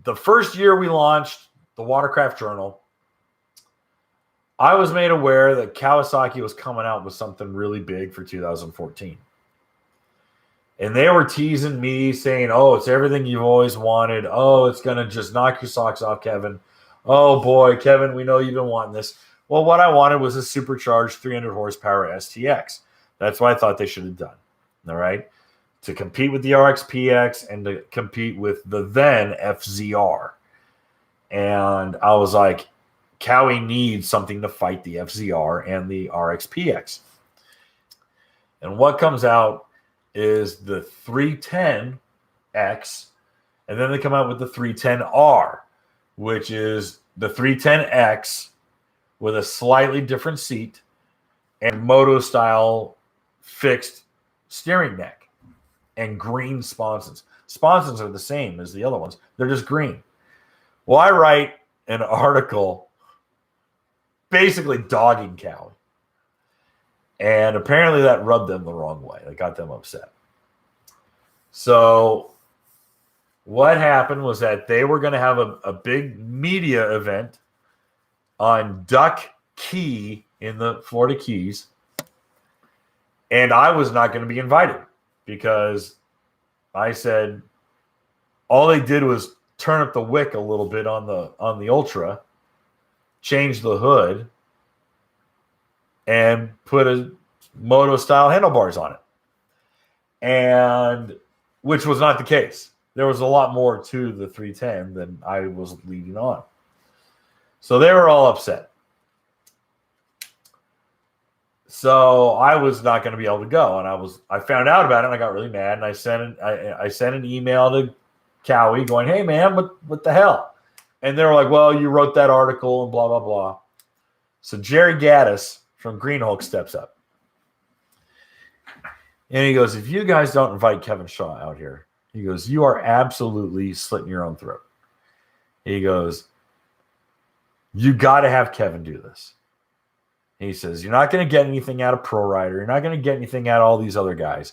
the first year we launched the Watercraft Journal, I was made aware that Kawasaki was coming out with something really big for 2014. And they were teasing me, saying, oh, it's everything you've always wanted. Oh, it's going to just knock your socks off, Kevin. Oh, boy, Kevin, we know you've been wanting this. Well, what I wanted was a supercharged 300 horsepower STX. That's what I thought they should have done, all right, to compete with the RXPX and to compete with the then FZR. And I was like, Cowie needs something to fight the FZR and the RXPX. And what comes out is the 310X, and then they come out with the 310R, which is the 310X with a slightly different seat and moto-style fixed steering neck and green sponsons. Sponsons are the same as the other ones. They're just green. Well, I write an article basically dogging Cowie. And apparently that rubbed them the wrong way. It got them upset. So what happened was that they were going to have a big media event on Duck Key in the Florida Keys. And I was not going to be invited because I said all they did was turn up the wick a little bit on the Ultra, change the hood, and put a moto style handlebars on it. And which was not the case. There was a lot more to the 310 than I was leading on. So they were all upset. So I was not going to be able to go. And I found out about it and I got really mad. And I sent an email to Cowie going, hey man, what the hell? And they were like, well, you wrote that article and blah, blah, blah. So Jerry Gaddis from Green Hulk steps up. And he goes, if you guys don't invite Kevin Shaw out here, he goes, you are absolutely slitting your own throat. He goes, you got to have Kevin do this. He says, you're not going to get anything out of Pro Rider. You're not going to get anything out of all these other guys.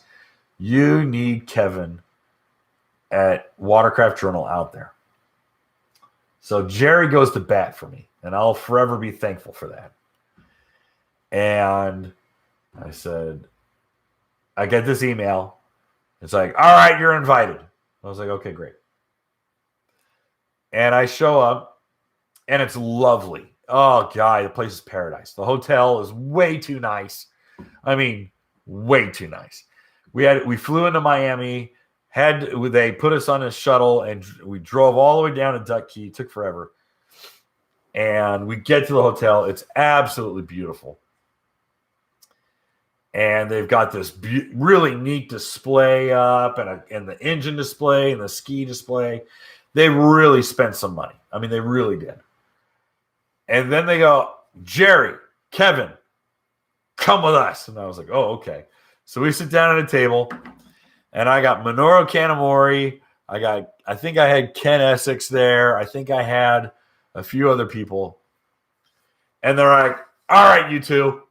You need Kevin at Watercraft Journal out there. So Jerry goes to bat for me, and I'll forever be thankful for that. And I said, I get this email. It's like, all right, you're invited. I was like, okay, great. And I show up, and it's lovely. Oh, God, the place is paradise. The hotel is way too nice. I mean, way too nice. We flew into Miami. They put us on a shuttle, and we drove all the way down to Duck Key. It took forever. And we get to the hotel. It's absolutely beautiful. And they've got this really neat display up and the engine display and the ski display. They really spent some money. I mean, they really did. And then they go, Jerry, Kevin, come with us. And I was like, oh, okay. So we sit down at a table, and I got Minoru Kanamori. I think I had Ken Essex there. I think I had a few other people. And they're like, all right, you two.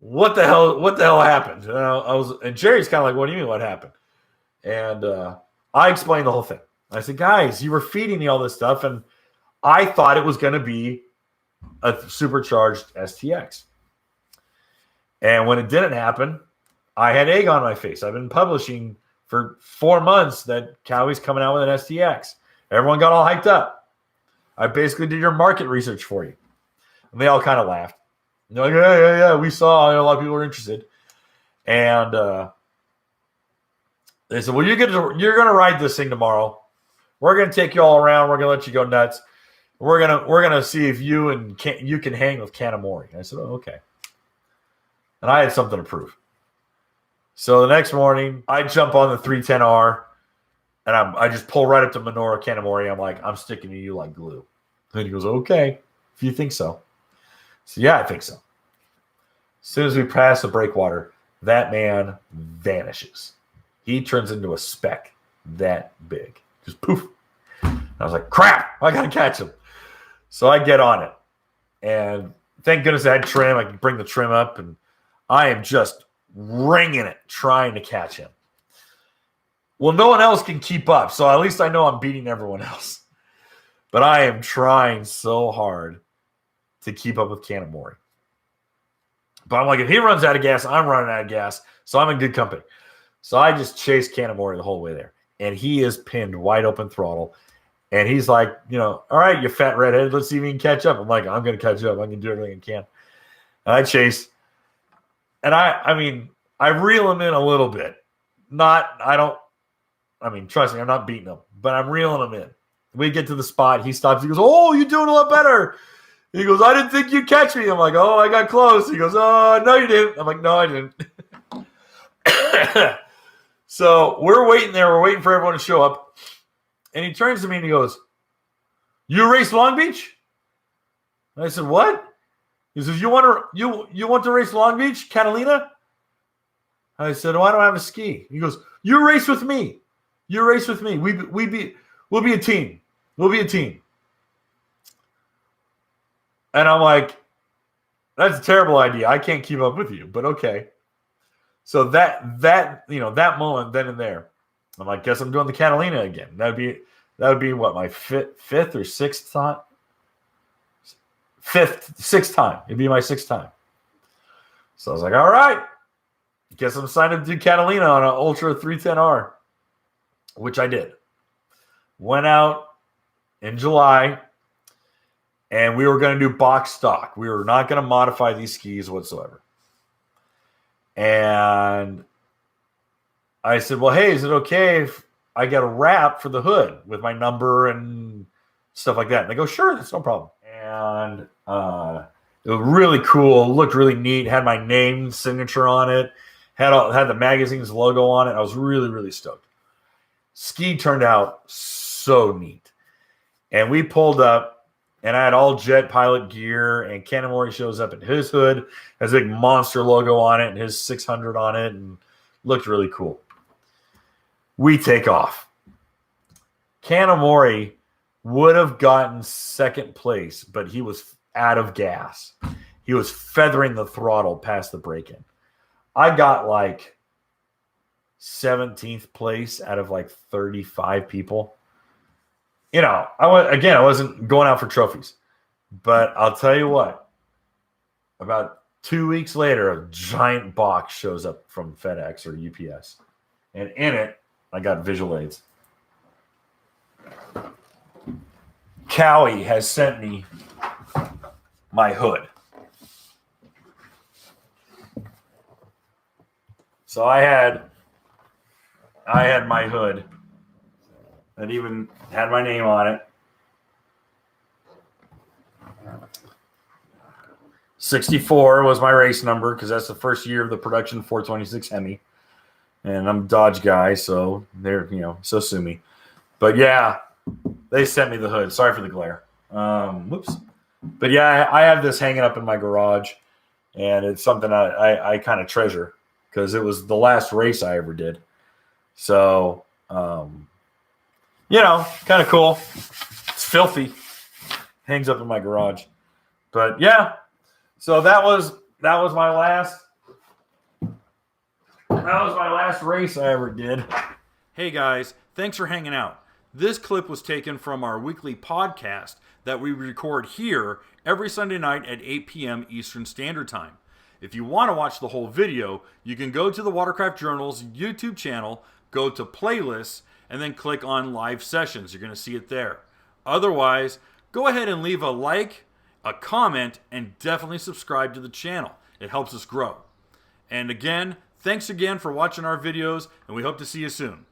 What the hell happened? And Jerry's kind of like, what do you mean what happened? And I explained the whole thing. I said, guys, you were feeding me all this stuff, and I thought it was going to be a supercharged STX. And when it didn't happen, I had egg on my face. I've been publishing for 4 months that Cowie's coming out with an STX. Everyone got all hyped up. I basically did your market research for you. And they all kind of laughed. And they're like, yeah, we saw a lot of people were interested. And they said, well, you're gonna ride this thing tomorrow. We're gonna take you all around. We're gonna let you go nuts. We're gonna see if you can hang with Kanamori. And I said, oh, okay. And I had something to prove. So the next morning, I jump on the 310R, and I just pull right up to Minoru Kanamori. I'm like, I'm sticking to you like glue. And he goes, okay, if you think so. So yeah, I think so. As soon as we pass the breakwater, that man vanishes. He turns into a speck that big. Just poof. I was like, crap, I got to catch him. So I get on it. And thank goodness I had trim. I can bring the trim up, and I am just ringing it, trying to catch him. Well, no one else can keep up, so at least I know I'm beating everyone else. But I am trying so hard to keep up with Kanamori. But I'm like, if he runs out of gas, I'm running out of gas, so I'm in good company. So I just chased Kanamori the whole way there. And he is pinned wide open throttle. And he's like, all right, you fat redhead, let's see if you can catch up. I'm like, I'm going to catch up. I'm going to do everything I can. And I chase. And I reel him in a little bit. Trust me, I'm not beating him, but I'm reeling him in. We get to the spot. He stops. He goes, oh, you're doing a lot better. He goes, I didn't think you'd catch me. I'm like, oh, I got close. He goes, oh, no, you didn't. I'm like, no, I didn't. So we're waiting there. We're waiting for everyone to show up. And he turns to me and he goes, you race Long Beach? And I said, what? He says, you want to race Long Beach, Catalina? I said, oh, I don't have a ski. He goes, you race with me. You race with me. We'll be a team. We'll be a team. And I'm like, that's a terrible idea. I can't keep up with you, but okay. So that moment then and there, I'm like, guess I'm doing the Catalina again. That would be what, my fifth or sixth time? Sixth time. It'd be my sixth time. So I was like, all right. Guess I'm signed up to do Catalina on an Ultra 310R, which I did. Went out in July, and we were going to do box stock. We were not going to modify these skis whatsoever. And I said, well, hey, is it okay if I get a wrap for the hood with my number and stuff like that? And they go, sure, that's no problem. And it was really cool. It looked really neat. Had my name signature on it. Had the magazine's logo on it. I was really, really stoked. Ski turned out so neat. And we pulled up, and I had all Jet Pilot gear, and Kanamori shows up in his hood, has a big monster logo on it, and his 600 on it, and looked really cool. We take off. Kanamori would have gotten second place, but he was out of gas. He was feathering the throttle past the break-in. I got like 17th place out of like 35 people. I wasn't going out for trophies, but I'll tell you what, about 2 weeks later, a giant box shows up from FedEx or UPS, and in it, I got visual aids. Cowie has sent me my hood. So I had my hood that even had my name on it. 64 was my race number because that's the first year of the production 426 Hemi. And I'm a Dodge guy, so they're, so sue me. But yeah, they sent me the hood. Sorry for the glare. Whoops. But yeah, I have this hanging up in my garage, and it's something I kind of treasure because it was the last race I ever did. So, kind of cool. It's filthy. Hangs up in my garage. But yeah, so that was my last race I ever did. Hey guys, thanks for hanging out. This clip was taken from our weekly podcast that we record here every Sunday night at 8 p.m. Eastern Standard Time. If you want to watch the whole video, you can go to the Watercraft Journal's YouTube channel, go to playlists, and then click on live sessions. You're going to see it there. Otherwise, go ahead and leave a like, a comment, and definitely subscribe to the channel. It helps us grow. And again, thanks again for watching our videos, and we hope to see you soon.